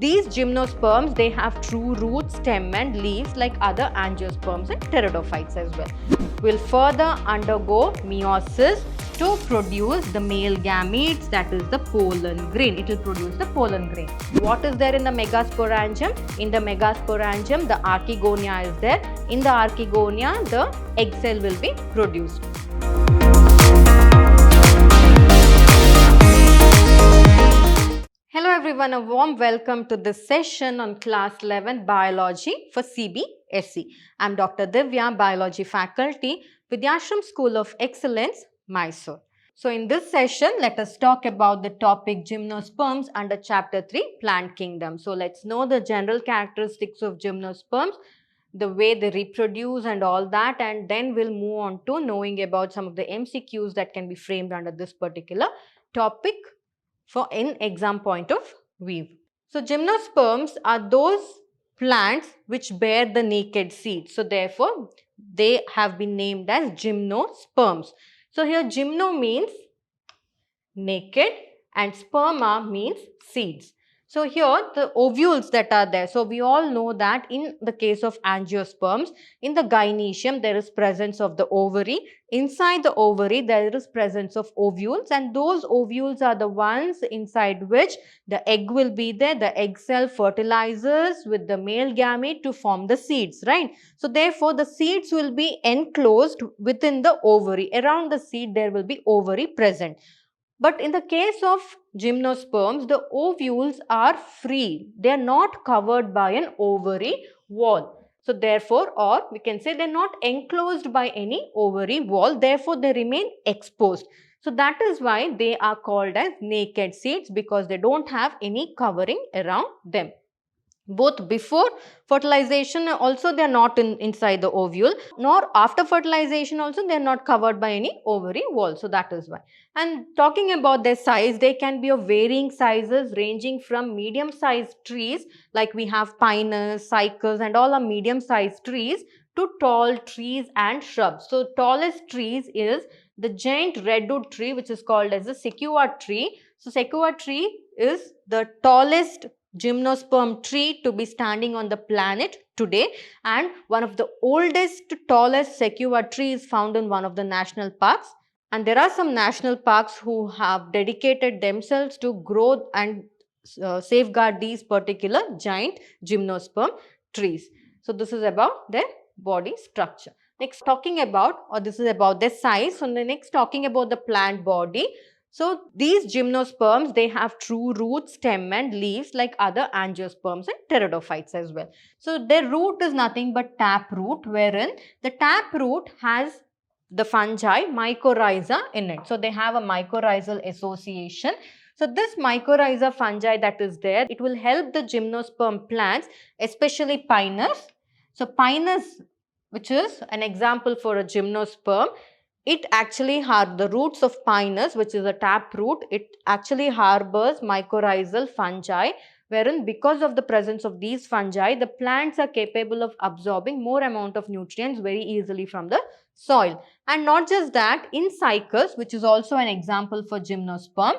These gymnosperms, they have true root, stem and leaves like other angiosperms and pteridophytes as well. Will further undergo meiosis to produce the male gametes, that is the pollen grain. It will produce the pollen grain. What is there in the megasporangium? In the megasporangium, the archegonia is there. In the archegonia, the egg cell will be produced. Hello everyone, a warm welcome to this session on class 11 biology for CBSE. I am Dr. Divya, biology faculty, Vidyashram School of Excellence, Mysore. So in this session, let us talk about the topic gymnosperms under chapter 3, plant kingdom. So let's know the general characteristics of gymnosperms, the way they reproduce and all that, and then we'll move on to knowing about some of the MCQs that can be framed under this particular topic for in exam point of view. So gymnosperms are those plants which bear the naked seed. So therefore, they have been named as gymnosperms. So here gymno means naked and sperma means seeds. So here the ovules that are there. So we all know that in the case of angiosperms, in the gynoecium there is presence of the ovary. Inside the ovary there is presence of ovules, and those ovules are the ones inside which the egg will be there. The egg cell fertilizes with the male gamete to form the seeds, right? So therefore the seeds will be enclosed within the ovary. Around the seed there will be ovary present. But in the case of gymnosperms, the ovules are free. They are not covered by an ovary wall. So therefore, or we can say they are not enclosed by any ovary wall. Therefore, they remain exposed. So that is why they are called as naked seeds, because they don't have any covering around them. Both before fertilization also they are not inside the ovule, nor after fertilization also they are not covered by any ovary wall. So that is why. And talking about their size, they can be of varying sizes ranging from medium sized trees like we have pinus, cycas and all are medium sized trees, to tall trees and shrubs. So tallest trees is the giant redwood tree, which is called as the sequoia tree. So sequoia tree is the tallest gymnosperm tree to be standing on the planet today, and one of the oldest, tallest sequoia tree is found in one of the national parks. And there are some national parks who have dedicated themselves to grow and safeguard these particular giant gymnosperm trees. So this is about their body structure. Next talking about, or this is about their size. So the next talking about the plant body. So these gymnosperms, they have true root, stem and leaves like other angiosperms and pteridophytes as well. So their root is nothing but tap root, wherein the tap root has the fungi mycorrhiza in it. So they have a mycorrhizal association. So this mycorrhiza fungi that is there, it will help the gymnosperm plants, especially pinus. So pinus, which is an example for a gymnosperm, it actually the roots of pinus, which is a tap root, it actually harbors mycorrhizal fungi, wherein because of the presence of these fungi, the plants are capable of absorbing more amount of nutrients very easily from the soil. And not just that, in cycas, which is also an example for gymnosperm,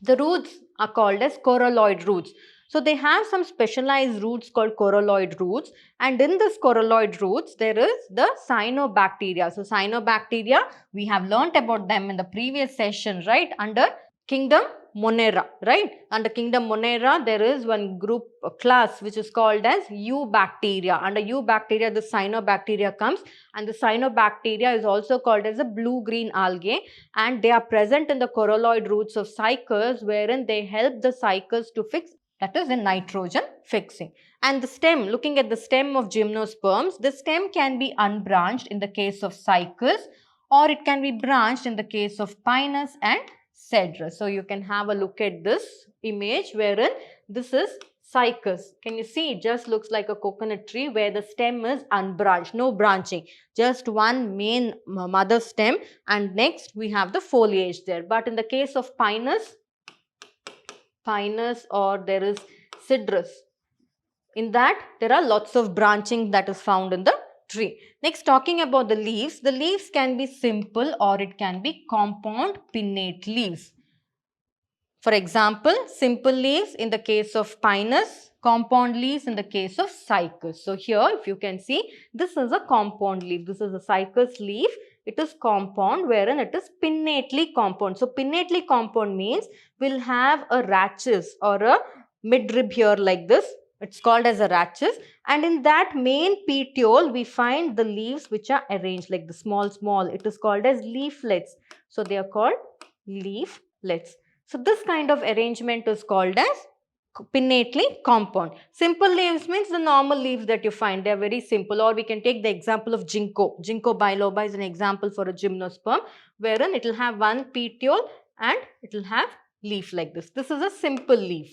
the roots are called as coralloid roots. So they have some specialized roots called coralloid roots, and in this coralloid roots there is the cyanobacteria. So cyanobacteria, we have learnt about them in the previous session, right, under kingdom Monera, right? Under kingdom Monera there is one group class which is called as Eubacteria. Under Eubacteria the cyanobacteria comes, and the cyanobacteria is also called as a blue-green algae, and they are present in the coralloid roots of cycas, wherein they help the cycas to fix, that is in nitrogen fixing. And the stem, looking at the stem of gymnosperms, the stem can be unbranched in the case of cycas, or it can be branched in the case of pinus and cedrus. So you can have a look at this image wherein this is cycas. Can you see? It just looks like a coconut tree where the stem is unbranched, no branching, just one main mother stem, and next we have the foliage there. But in the case of pinus or there is cedrus, in that there are lots of branching that is found in the tree. Next, talking about the leaves can be simple or it can be compound pinnate leaves. For example, simple leaves in the case of Pinus, compound leaves in the case of Cycas. So here if you can see, this is a compound leaf. This is a Cycas leaf. It is compound wherein it is pinnately compound. So pinnately compound means we'll have a rachis or a midrib here like this. It's called as a rachis, and in that main petiole we find the leaves which are arranged like the small. It is called as leaflets. So they are called leaflets. So this kind of arrangement is called as pinnately compound. Simple leaves means the normal leaves that you find. They are very simple. Or we can take the example of ginkgo. Ginkgo biloba is an example for a gymnosperm wherein it will have one petiole and it will have leaf like this. This is a simple leaf.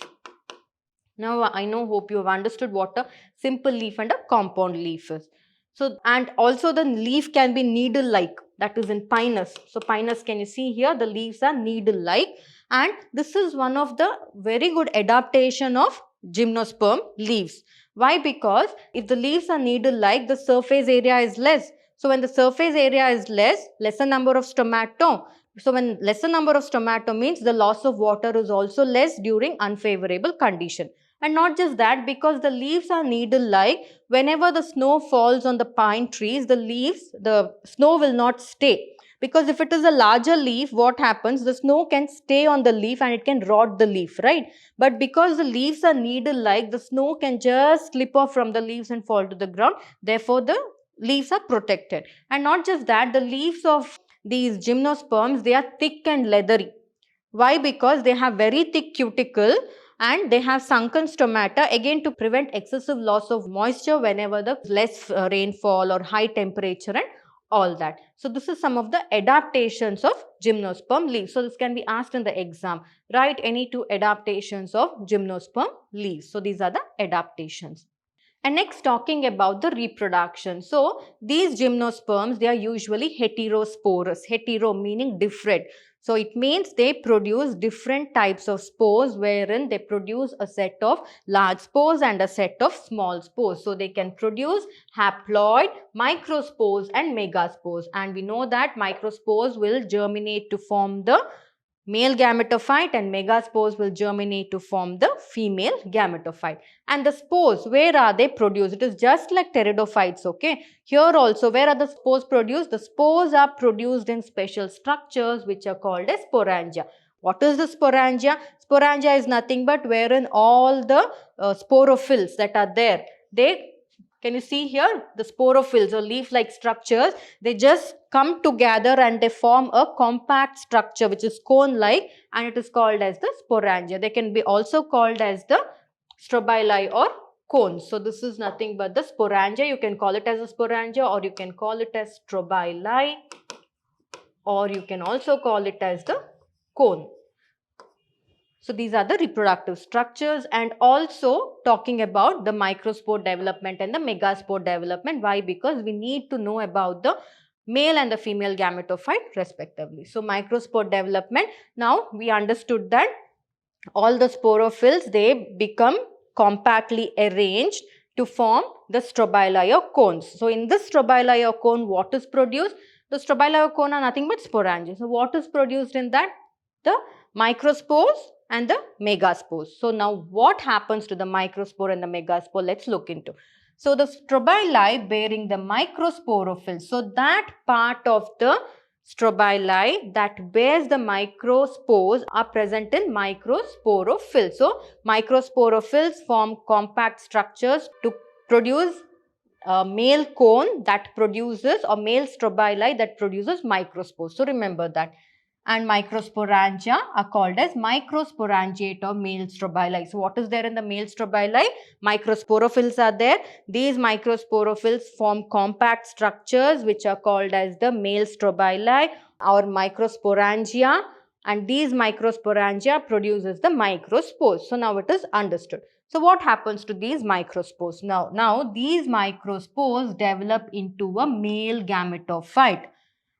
Now I hope you have understood what a simple leaf and a compound leaf is. So, and also the leaf can be needle-like, that is in Pinus. So Pinus, can you see here, the leaves are needle-like, and this is one of the very good adaptation of gymnosperm leaves. Why? Because if the leaves are needle-like, the surface area is less. So when the surface area is less, lesser number of stomata. So when lesser number of stomata means the loss of water is also less during unfavorable condition. And not just that, because the leaves are needle-like, whenever the snow falls on the pine trees, the snow will not stay. Because if it is a larger leaf, what happens? The snow can stay on the leaf and it can rot the leaf, right? But because the leaves are needle-like, the snow can just slip off from the leaves and fall to the ground. Therefore, the leaves are protected. And not just that, the leaves of these gymnosperms, they are thick and leathery. Why? Because they have very thick cuticle and they have sunken stomata, again to prevent excessive loss of moisture whenever the less rainfall or high temperature and all that. So this is some of the adaptations of gymnosperm leaves. So this can be asked in the exam. Write any two adaptations of gymnosperm leaves. So these are the adaptations. And next, talking about the reproduction. So these gymnosperms, they are usually heterosporous. Hetero meaning different. So it means they produce different types of spores wherein they produce a set of large spores and a set of small spores. So they can produce haploid, microspores and megaspores. And we know that microspores will germinate to form the male gametophyte and megaspores will germinate to form the female gametophyte. And the spores, where are they produced? It is just like pteridophytes, okay? Here also, where are the spores produced? The spores are produced in special structures which are called as sporangia. What is the sporangia? Sporangia is nothing but wherein all the sporophylls that are there, can you see here the sporophylls or leaf-like structures? They just come together and they form a compact structure which is cone-like, and it is called as the sporangia. They can be also called as the strobili or cones. So this is nothing but the sporangia. You can call it as a sporangia or you can call it as strobili or you can also call it as the cone. So these are the reproductive structures, and also talking about the microspore development and the megaspore development. Why? Because we need to know about the male and the female gametophyte respectively. So microspore development, now we understood that all the sporophylls, they become compactly arranged to form the strobili or cones. So in this strobili or cone, what is produced? The strobili or cone are nothing but sporangia. So what is produced in that? The microspores and the megaspores. So now what happens to the microspore and the megaspore? Let's look into. So the strobili bearing the microsporophylls. So that part of the strobili that bears the microspores are present in microsporophylls. So microsporophylls form compact structures to produce a male cone that produces, or male strobili that produces microspores. So remember that. And microsporangia are called as microsporangiate or male strobili. So what is there in the male strobili? Microsporophylls are there. These microsporophylls form compact structures which are called as the male strobili or microsporangia, and these microsporangia produces the microspores. So now it is understood. So what happens to these microspores? Now these microspores develop into a male gametophyte,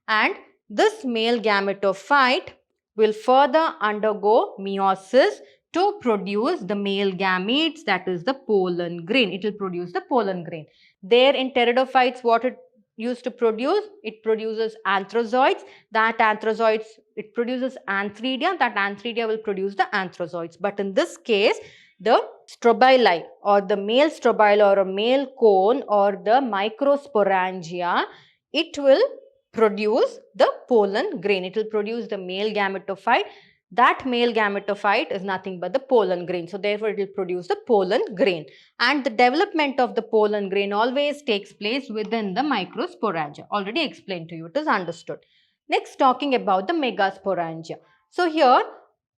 and this male gametophyte will further undergo meiosis to produce the male gametes, that is the pollen grain. It will produce the pollen grain. There in pteridophytes, what it used to produce? It produces anthrazoids. That anthrazoids, it produces antheridia. That antheridia will produce the anthrazoids. But in this case, the strobili or the male strobile or a male cone or the microsporangia, it will produce the pollen grain. It will produce the male gametophyte. That male gametophyte is nothing but the pollen grain. So therefore, it will produce the pollen grain. And the development of the pollen grain always takes place within the microsporangia. Already explained to you, it is understood. Next, talking about the megasporangia. So here,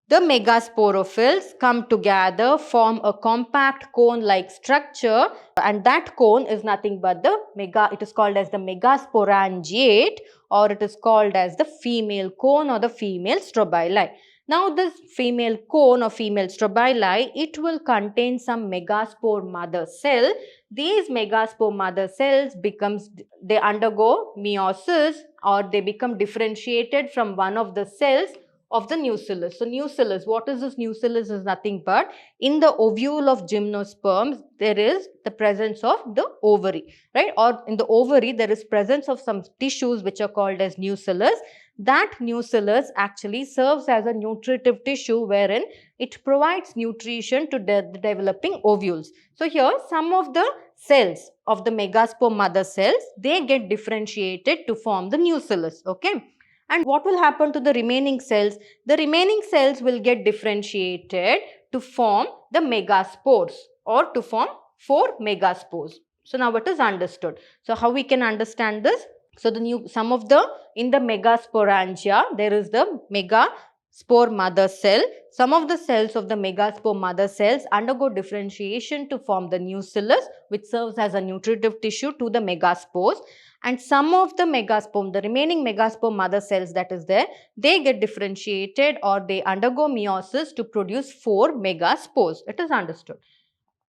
the megasporophylls come together, form a compact cone-like structure, and that cone is nothing but the it is called as the megasporangiate, or it is called as the female cone or the female strobili. Now this female cone or female strobili, it will contain some megaspore mother cell. These megaspore mother cells they undergo meiosis, or they become differentiated from one of the cells of the nucellus. So nucellus, what is this nucellus? Is nothing but in the ovule of gymnosperms, there is the presence of the ovary, right? Or in the ovary, there is presence of some tissues which are called as nucellus. That nucellus actually serves as a nutritive tissue wherein it provides nutrition to the developing ovules. So here, some of the cells of the megaspore mother cells, they get differentiated to form the nucellus, okay? And what will happen to the remaining cells? The remaining cells will get differentiated to form the megaspores, or to form 4 megaspores. So now it is understood. So how we can understand this? So in the megasporangia, there is the megaspore mother cell. Some of the cells of the megaspore mother cells undergo differentiation to form the nucellus, which serves as a nutritive tissue to the megaspores. And some of the the remaining megaspore mother cells that is there, they get differentiated or they undergo meiosis to produce 4 megaspores. It is understood.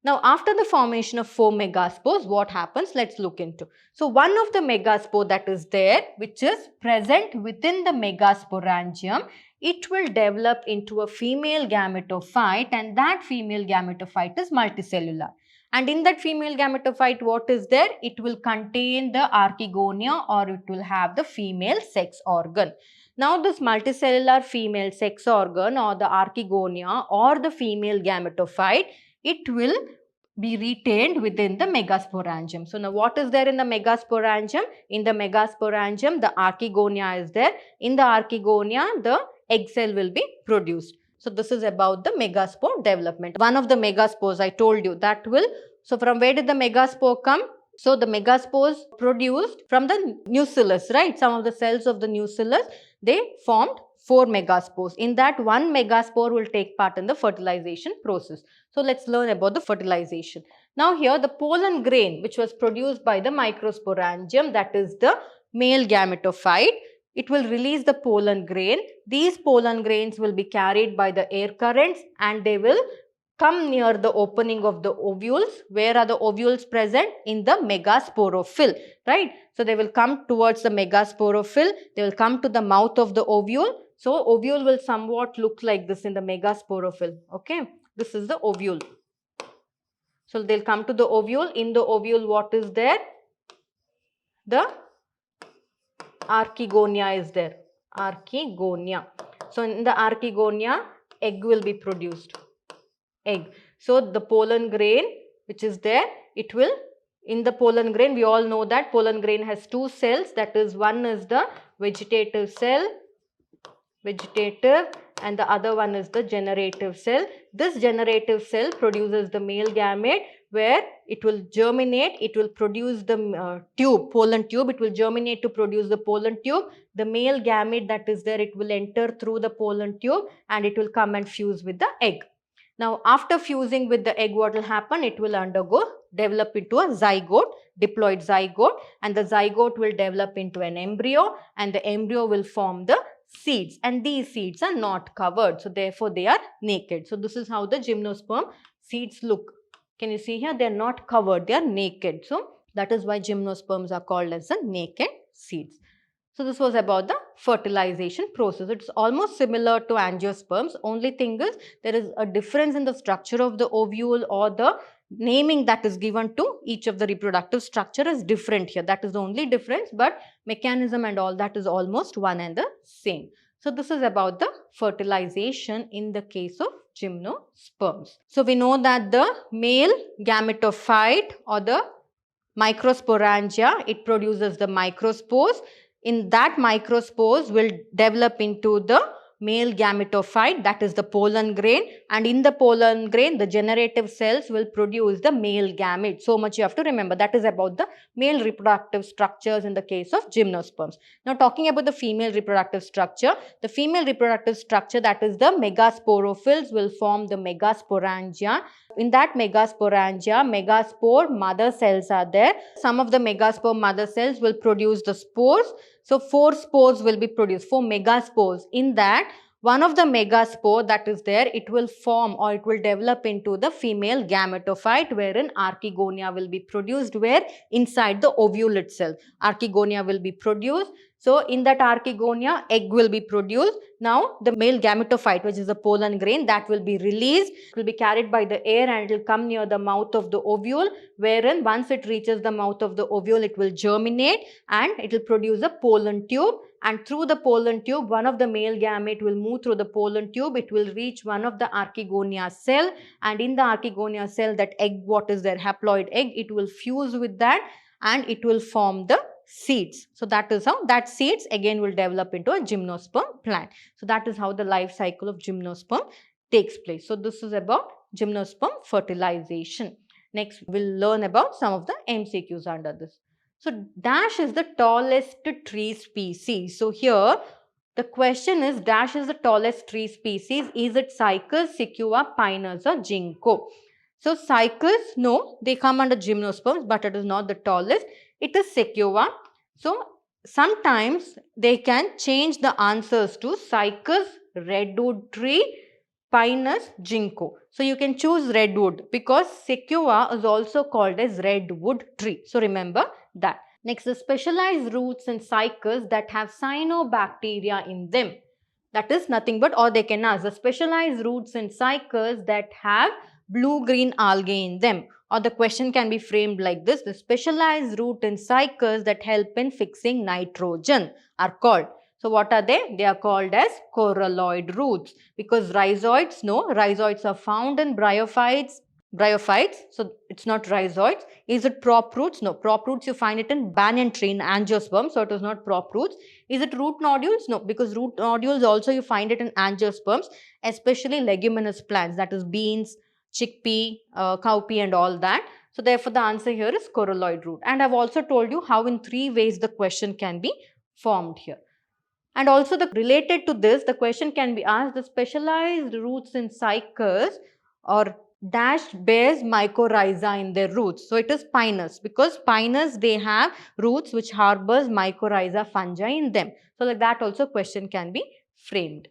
Now, after the formation of 4 megaspores, what happens? Let's look into. So, one of the megaspore that is there, which is present within the megasporangium, it will develop into a female gametophyte, and that female gametophyte is multicellular. And in that female gametophyte, what is there? It will contain the archegonia, or it will have the female sex organ. Now, this multicellular female sex organ or the archegonia or the female gametophyte, it will be retained within the megasporangium. So now what is there in the megasporangium? In the megasporangium, the archegonia is there. In the archegonia, the egg cell will be produced. So this is about the megaspore development. One of the megaspores I told you that will, so from where did the megaspore come? So the megaspores produced from the nucellus, right? Some of the cells of the nucellus, they formed 4 megaspores. In that, one megaspore will take part in the fertilization process. So let's learn about the fertilization. Now here the pollen grain which was produced by the microsporangium, that is the male gametophyte, it will release the pollen grain. These pollen grains will be carried by the air currents and they will come near the opening of the ovules. Where are the ovules present? In the megasporophyll, right? So they will come towards the megasporophyll. They will come to the mouth of the ovule. So ovule will somewhat look like this in the megasporophyll, okay? This is the ovule. So they'll come to the ovule. In the ovule, what is there? The archegonia is there. Archegonia. So in the archegonia, egg will be produced. Egg. So the pollen grain which is there, it will, in the pollen grain, we all know that pollen grain has 2 cells. That is, one is the vegetative cell, and the other one is the generative cell. This generative cell produces the male gamete, where it will germinate, it will produce the pollen tube, it will germinate to produce the pollen tube. The male gamete that is there, it will enter through the pollen tube and it will come and fuse with the egg. Now, after fusing with the egg, what will happen? It will develop into a zygote, diploid zygote, and the zygote will develop into an embryo, and the embryo will form the seeds, and these seeds are not covered, so therefore they are naked. So this is how the gymnosperm seeds look. Can you see here? They are not covered, they are naked. So that is why gymnosperms are called as the naked seeds. So this was about the fertilization process. It's almost similar to angiosperms. Only thing is there is a difference in the structure of the ovule, or the naming that is given to each of the reproductive structure is different here. That is the only difference, but mechanism and all that is almost one and the same. So this is about the fertilization in the case of gymnosperms. So we know that the male gametophyte or the microsporangia, it produces the microspores. In that microspores will develop into the male gametophyte, that is the pollen grain, and in the pollen grain the generative cells will produce the male gamete. So much you have to remember. That is about the male reproductive structures in the case of gymnosperms. Now talking about the female reproductive structure, the female reproductive structure, that is the megasporophylls, will form the megasporangia. In that megasporangia, megaspore mother cells are there. Some of the megaspore mother cells will produce the spores. So 4 spores will be produced, 4 megaspores. In that, one of the megaspore that is there, it will form or it will develop into the female gametophyte, wherein archegonia will be produced, where inside the ovule itself archegonia will be produced. So in that archegonia, egg will be produced. Now the male gametophyte, which is the pollen grain, that will be released. It will be carried by the air and it will come near the mouth of the ovule, wherein once it reaches the mouth of the ovule, it will germinate and it will produce a pollen tube. And through the pollen tube, one of the male gamete will move through the pollen tube. It will reach one of the archegonia cell, and in the archegonia cell, that egg, what is there, haploid egg, it will fuse with that and it will form the seeds. So that is how that seeds again will develop into a gymnosperm plant. So that is how the life cycle of gymnosperm takes place. So this is about gymnosperm fertilization. Next, we'll learn about some of the MCQs under this. So dash is the tallest tree species. So here the question is, dash is the tallest tree species. Is it cycas, sequoia, pinus or ginkgo? So cycas, no, they come under gymnosperms, but it is not the tallest. It is sequoia. So sometimes they can change the answers to cycas, redwood tree, pinus, ginkgo. So you can choose redwood because sequoia is also called as redwood tree. So remember that. Next, the specialized roots in cycas that have cyanobacteria in them. That is nothing but, or they can ask, the specialized roots in cycas that have blue-green algae in them. Or the question can be framed like this: the specialized root in cycas that help in fixing nitrogen are called. So what are they? They are called as coralloid roots, because rhizoids, no, rhizoids are found in bryophytes. So it's not rhizoids. Is it prop roots? No, prop roots you find it in banyan tree, in angiosperm, so it is not prop roots. Is it root nodules? No, because root nodules also you find it in angiosperms, especially leguminous plants, that is beans, chickpea, cowpea and all that. So therefore the answer here is coralloid root. And I've also told you how in 3 ways the question can be formed here. And also related to this, the question can be asked, the specialized roots in cycas or dash bears mycorrhiza in their roots. So it is pinus, because pinus, they have roots which harbors mycorrhiza fungi in them. So like that also question can be framed.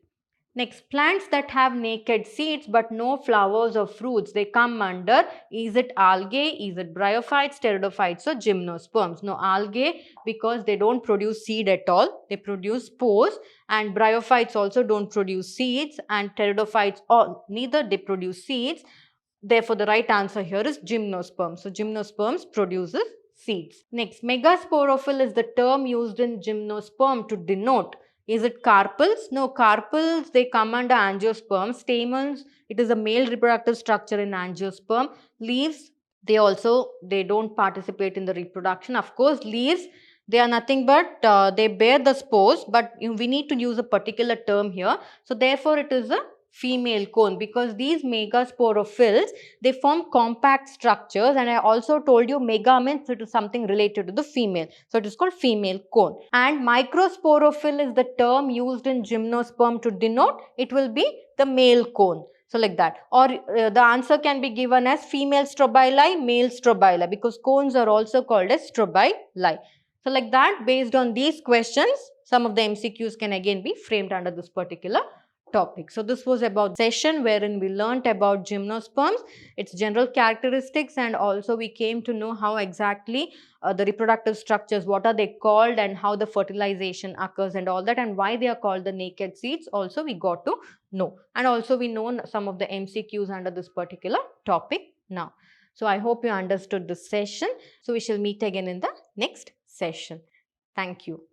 Next, plants that have naked seeds but no flowers or fruits, they come under, is it algae, is it bryophytes, pteridophytes or gymnosperms? No, algae, because they don't produce seed at all, they produce spores, and bryophytes also don't produce seeds, and pteridophytes neither they produce seeds. Therefore, the right answer here is gymnosperms. So, gymnosperms produces seeds. Next, megasporophyll is the term used in gymnosperm to denote. Is it carpels? No, carpels, they come under angiosperm. Stamens, it is a male reproductive structure in angiosperm. Leaves, they don't participate in the reproduction. Of course, leaves, they are nothing but they bear the spores, but we need to use a particular term here. So therefore, it is a female cone, because these megasporophylls, they form compact structures, and I also told you mega means it is something related to the female. So it is called female cone. And microsporophyll is the term used in gymnosperm to denote, it will be the male cone. So like that. Or the answer can be given as female strobili, male strobili, because cones are also called as strobili. So like that, based on these questions, some of the MCQs can again be framed under this particular topic. So this was about session wherein we learnt about gymnosperms, its general characteristics, and also we came to know how exactly the reproductive structures, what are they called, and how the fertilization occurs and all that, and why they are called the naked seeds also we got to know. And also we know some of the MCQs under this particular topic now. So I hope you understood this session. So we shall meet again in the next session. Thank you.